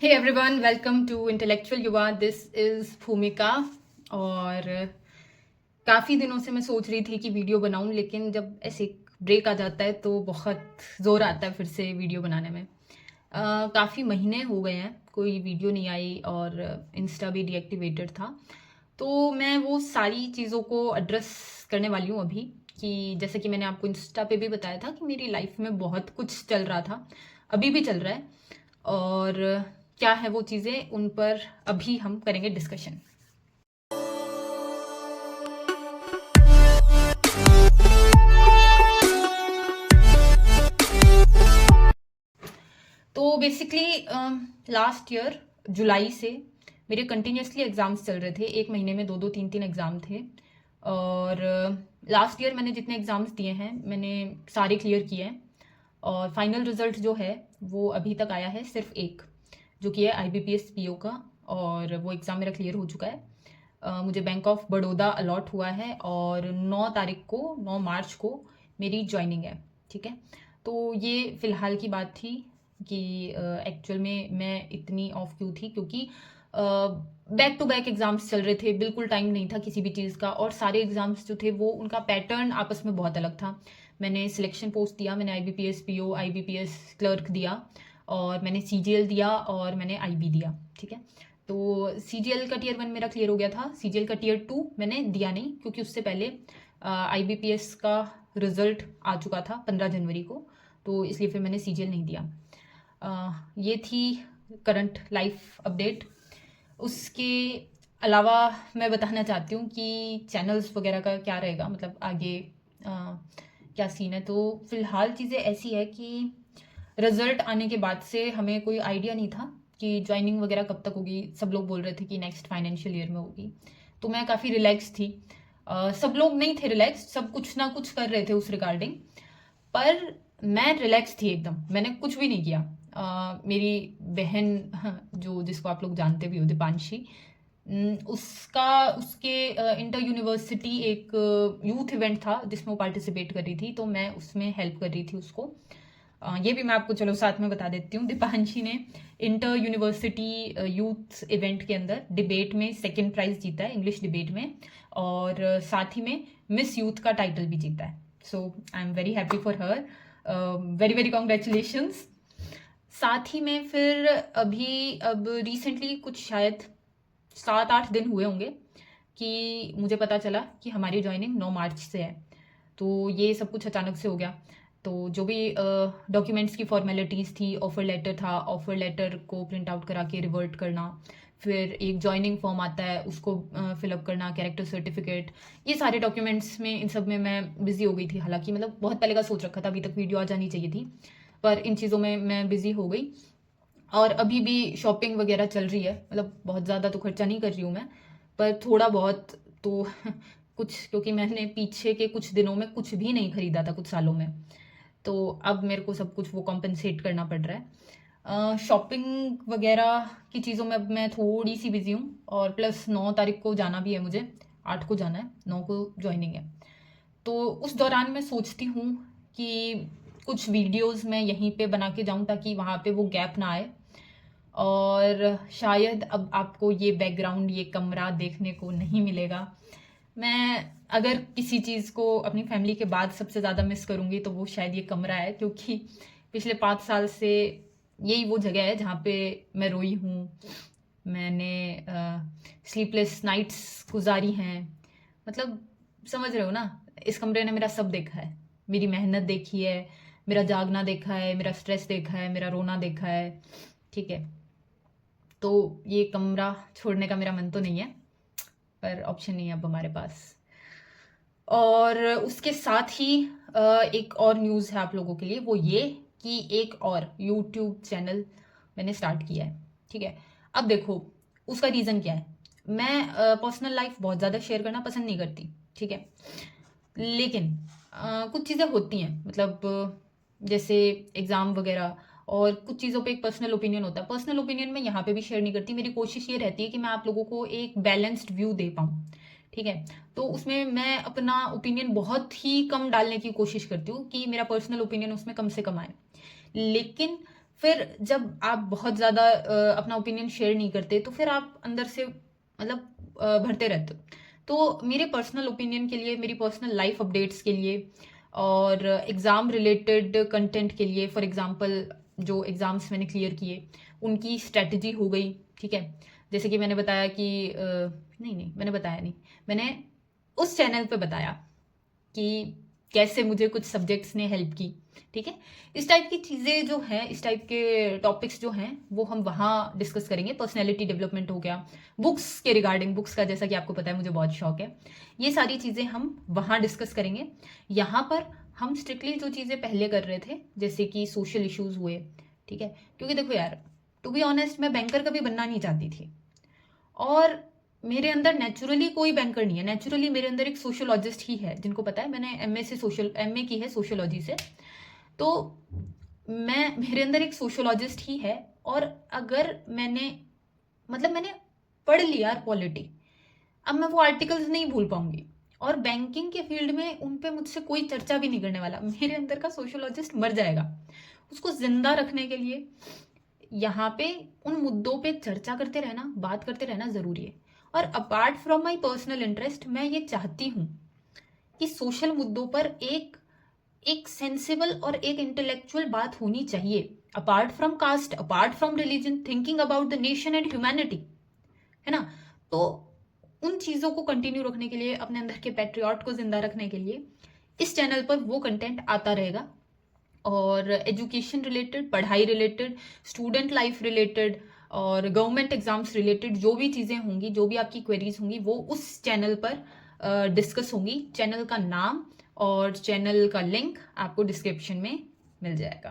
Hey everyone, welcome to Intellectual Yuva. This is भूमिका। और काफ़ी दिनों से मैं सोच रही थी कि वीडियो बनाऊं, लेकिन जब ऐसे ब्रेक आ जाता है तो बहुत ज़ोर आता है फिर से वीडियो बनाने में। काफ़ी महीने हो गए हैं कोई वीडियो नहीं आई और इंस्टा भी डीएक्टिवेटेड था। तो मैं वो सारी चीज़ों को एड्रेस करने वाली हूँ अभी, कि जैसे कि मैंने आपको इंस्टा पे भी बताया था कि मेरी लाइफ में बहुत कुछ चल रहा था, अभी भी चल रहा है। और क्या है वो चीज़ें, उन पर अभी हम करेंगे डिस्कशन। तो बेसिकली लास्ट ईयर जुलाई से मेरे कंटिन्यूसली एग्ज़ाम्स चल रहे थे। एक महीने में दो दो तीन तीन एग्ज़ाम थे। और लास्ट ईयर मैंने जितने एग्ज़ाम्स दिए हैं मैंने सारे क्लियर किए हैं। और फाइनल रिज़ल्ट जो है वो अभी तक आया है सिर्फ एक, जो कि है IBPS PO का। और वो एग्ज़ाम मेरा क्लियर हो चुका है। मुझे बैंक ऑफ बड़ौदा अलॉट हुआ है और 9 मार्च को मेरी ज्वाइनिंग है। ठीक है, तो ये फ़िलहाल की बात थी कि एक्चुअल में मैं इतनी ऑफ क्यों थी, क्योंकि बैक टू बैक एग्ज़ाम्स चल रहे थे, बिल्कुल टाइम नहीं था किसी भी चीज़ का। और सारे एग्ज़ाम्स जो थे वो उनका पैटर्न आपस में बहुत अलग था। मैंने सिलेक्शन पोस्ट दिया, मैंने IBPS PO IBPS क्लर्क दिया, और मैंने CGL दिया, और मैंने IB दिया। ठीक है, तो CGL का टियर 1 मेरा क्लियर हो गया था। CGL का टियर 2 मैंने दिया नहीं, क्योंकि उससे पहले IBPS का रिज़ल्ट आ चुका था 15 जनवरी को, तो इसलिए फिर मैंने CGL नहीं दिया। ये थी करंट लाइफ अपडेट। उसके अलावा मैं बताना चाहती हूँ कि चैनल्स वगैरह का क्या रहेगा, मतलब आगे क्या सीन है। तो फिलहाल चीज़ें ऐसी है कि रिजल्ट आने के बाद से हमें कोई आइडिया नहीं था कि ज्वाइनिंग वगैरह कब तक होगी। सब लोग बोल रहे थे कि नेक्स्ट फाइनेंशियल ईयर में होगी, तो मैं काफ़ी रिलैक्स थी। सब लोग नहीं थे रिलैक्स, सब कुछ ना कुछ कर रहे थे उस रिगार्डिंग, पर मैं रिलैक्स थी एकदम। मैंने कुछ भी नहीं किया। मेरी बहन जो जिसको आप लोग जानते भी हो, दीपांशी, उसका उसके इंटर यूनिवर्सिटी एक यूथ इवेंट था जिसमें वो पार्टिसिपेट कर रही थी, तो मैं उसमें हेल्प कर रही थी उसको। ये भी मैं आपको चलो साथ में बता देती हूँ। दीपांशी ने इंटर यूनिवर्सिटी यूथ इवेंट के अंदर डिबेट में सेकंड प्राइज जीता है, इंग्लिश डिबेट में। और साथ ही में मिस यूथ का टाइटल भी जीता है। So I am very happy for her, very very congratulations. साथ ही में फिर अभी अब रिसेंटली कुछ शायद 7-8 दिन हुए होंगे कि मुझे पता चला कि हमारी ज्वाइनिंग 9 मार्च से है। तो ये सब कुछ अचानक से हो गया। तो जो भी डॉक्यूमेंट्स की फॉर्मेलिटीज़ थी, ऑफ़र लेटर था, ऑफ़र लेटर को प्रिंट आउट करा के रिवर्ट करना, फिर एक जॉइनिंग फॉर्म आता है उसको फिलअप करना, कैरेक्टर सर्टिफिकेट, ये सारे डॉक्यूमेंट्स में, इन सब में मैं बिज़ी हो गई थी। हालांकि मतलब बहुत पहले का सोच रखा था, अभी तक वीडियो आ जानी चाहिए थी, पर इन चीज़ों में मैं बिज़ी हो गई। और अभी भी शॉपिंग वगैरह चल रही है, मतलब बहुत ज़्यादा तो खर्चा नहीं कर रही हूँ मैं, पर थोड़ा बहुत तो कुछ, क्योंकि मैंने पीछे के कुछ दिनों में कुछ भी नहीं खरीदा था, कुछ सालों में। तो अब मेरे को सब कुछ वो कॉम्पनसेट करना पड़ रहा है। शॉपिंग वगैरह की चीज़ों में अब मैं थोड़ी सी बिजी हूँ। और प्लस 9 तारीख को जाना भी है मुझे, 8 को जाना है, 9 को ज्वाइनिंग है। तो उस दौरान मैं सोचती हूँ कि कुछ वीडियोस मैं यहीं पे बना के जाऊँ, ताकि वहाँ पे वो गैप ना आए। और शायद अब आपको ये बैकग्राउंड, ये कमरा देखने को नहीं मिलेगा। मैं अगर किसी चीज़ को अपनी फैमिली के बाद सबसे ज़्यादा मिस करूँगी तो वो शायद ये कमरा है, क्योंकि पिछले 5 साल से यही वो जगह है जहाँ पे मैं रोई हूँ। मैंने स्लीपलेस नाइट्स गुजारी हैं। मतलब समझ रहे हो ना, इस कमरे ने मेरा सब देखा है। मेरी मेहनत देखी है, मेरा जागना देखा है, मेरा स्ट्रेस देखा है, मेरा रोना देखा है। ठीक है, तो ये कमरा छोड़ने का मेरा मन तो नहीं है, पर ऑप्शन नहीं है अब हमारे पास। और उसके साथ ही एक और न्यूज़ है आप लोगों के लिए, वो ये कि एक और यूट्यूब चैनल मैंने स्टार्ट किया है। ठीक है, अब देखो उसका रीज़न क्या है। मैं पर्सनल लाइफ बहुत ज़्यादा शेयर करना पसंद नहीं करती। ठीक है, लेकिन कुछ चीज़ें होती हैं, मतलब जैसे एग्ज़ाम वगैरह, और कुछ चीज़ों पे एक पर्सनल ओपिनियन होता है। पर्सनल ओपिनियन मैं यहाँ पे भी शेयर नहीं करती। मेरी कोशिश ये रहती है कि मैं आप लोगों को एक बैलेंस्ड व्यू दे पाऊँ। ठीक है, तो उसमें मैं अपना ओपिनियन बहुत ही कम डालने की कोशिश करती हूँ कि मेरा पर्सनल ओपिनियन उसमें कम से कम आए। लेकिन फिर जब आप बहुत ज़्यादा अपना ओपिनियन शेयर नहीं करते तो फिर आप अंदर से मतलब भरते रहते हो। तो मेरे पर्सनल ओपिनियन के लिए, मेरी पर्सनल लाइफ अपडेट्स के लिए और एग्ज़ाम रिलेटेड कंटेंट के लिए, फॉर एग्जांपल जो एग्ज़ाम्स मैंने क्लियर किए उनकी स्ट्रेटजी हो गई, ठीक है। जैसे कि मैंने बताया कि नहीं मैंने बताया नहीं, मैंने उस चैनल पे बताया कि कैसे मुझे कुछ सब्जेक्ट्स ने हेल्प की, ठीक है। इस टाइप की चीज़ें जो हैं, इस टाइप के टॉपिक्स जो हैं वो हम वहाँ डिस्कस करेंगे। पर्सनैलिटी डेवलपमेंट हो गया, बुक्स के रिगार्डिंग, बुक्स का जैसा कि आपको पता है मुझे बहुत शौक है, ये सारी चीज़ें हम वहाँ डिस्कस करेंगे। यहाँ पर हम स्ट्रिक्टली जो चीज़ें पहले कर रहे थे, जैसे कि सोशल इश्यूज हुए, ठीक है। क्योंकि देखो यार, टू बी ऑनेस्ट, मैं बैंकर कभी बनना नहीं चाहती थी और मेरे अंदर नेचुरली कोई बैंकर नहीं है। नेचुरली मेरे अंदर एक सोशियोलॉजिस्ट ही है, जिनको पता है मैंने एमए की है सोशियोलॉजी से। तो मेरे अंदर एक सोशियोलॉजिस्ट ही है। और अगर मैंने पढ़ लिया पॉलिटी, अब मैं वो आर्टिकल्स नहीं भूल पाऊंगी। और बैंकिंग के फील्ड में उन पे मुझसे कोई चर्चा भी नहीं करने वाला। मेरे अंदर का सोशियोलॉजिस्ट मर जाएगा। उसको जिंदा रखने के लिए यहाँ पे उन मुद्दों पे चर्चा करते रहना, बात करते रहना जरूरी है। और apart from my personal interest, मैं ये चाहती हूँ कि सोशल मुद्दों पर एक सेंसिबल और एक इंटेलेक्चुअल बात होनी चाहिए, apart from cast, apart from religion, thinking about the nation and humanity, है ना। तो उन चीज़ों को कंटिन्यू रखने के लिए, अपने अंदर के पैट्रियट को जिंदा रखने के लिए इस चैनल पर वो कंटेंट आता रहेगा। और एजुकेशन रिलेटेड, पढ़ाई रिलेटेड, स्टूडेंट लाइफ रिलेटेड और गवर्नमेंट एग्जाम्स रिलेटेड जो भी चीज़ें होंगी, जो भी आपकी क्वेरीज होंगी, वो उस चैनल पर डिस्कस होंगी। चैनल का नाम और चैनल का लिंक आपको डिस्क्रिप्शन में मिल जाएगा।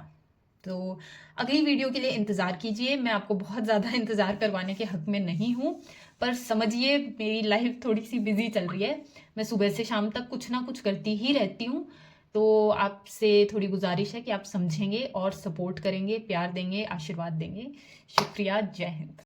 तो अगली वीडियो के लिए इंतज़ार कीजिए। मैं आपको बहुत ज़्यादा इंतज़ार करवाने के हक में नहीं हूँ, पर समझिए मेरी लाइफ थोड़ी सी बिजी चल रही है। मैं सुबह से शाम तक कुछ ना कुछ करती ही रहती हूँ। तो आपसे थोड़ी गुजारिश है कि आप समझेंगे और सपोर्ट करेंगे, प्यार देंगे, आशीर्वाद देंगे। शुक्रिया, जय हिंद।